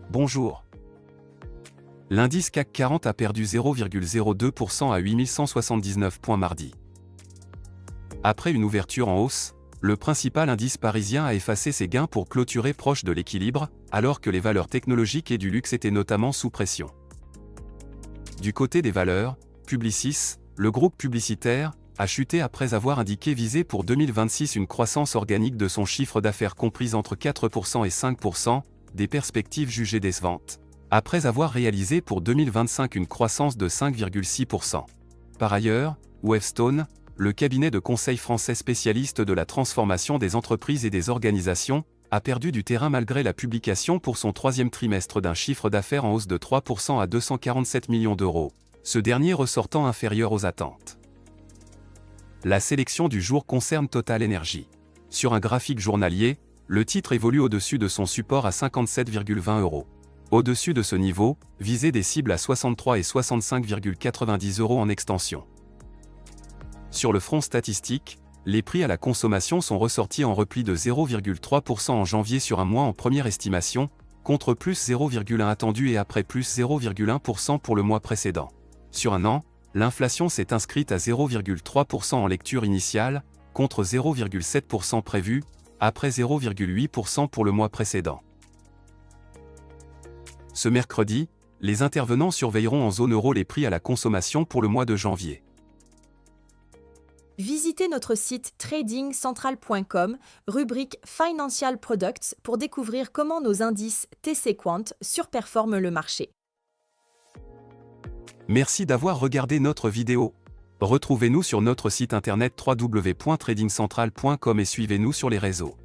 Bonjour. L'indice CAC 40 a perdu 0,02% à 8179 points mardi. Après une ouverture en hausse, le principal indice parisien a effacé ses gains pour clôturer proche de l'équilibre, alors que les valeurs technologiques et du luxe étaient notamment sous pression. Du côté des valeurs, Publicis, le groupe publicitaire, a chuté après avoir indiqué viser pour 2026 une croissance organique de son chiffre d'affaires comprise entre 4% et 5%, des perspectives jugées décevantes, après avoir réalisé pour 2025 une croissance de 5,6%. Par ailleurs, Wavestone, le cabinet de conseil français spécialiste de la transformation des entreprises et des organisations, a perdu du terrain malgré la publication pour son troisième trimestre d'un chiffre d'affaires en hausse de 3% à 247 millions d'euros, ce dernier ressortant inférieur aux attentes. La sélection du jour concerne Total Energy. Sur un graphique journalier, le titre évolue au-dessus de son support à 57,20 €. Au-dessus de ce niveau, visez des cibles à 63 et 65,90 € en extension. Sur le front statistique, les prix à la consommation sont ressortis en repli de 0,3% en janvier sur un mois en première estimation, contre plus 0,1 attendu et après plus 0,1% pour le mois précédent. Sur un an, l'inflation s'est inscrite à 0,3% en lecture initiale, contre 0,7% prévu, après 0,8% pour le mois précédent. Ce mercredi, les intervenants surveilleront en zone euro les prix à la consommation pour le mois de janvier. Visitez notre site tradingcentral.com, rubrique Financial Products pour découvrir comment nos indices TC Quant surperforment le marché. Merci d'avoir regardé notre vidéo. Retrouvez-nous sur notre site internet www.tradingcentral.com et suivez-nous sur les réseaux.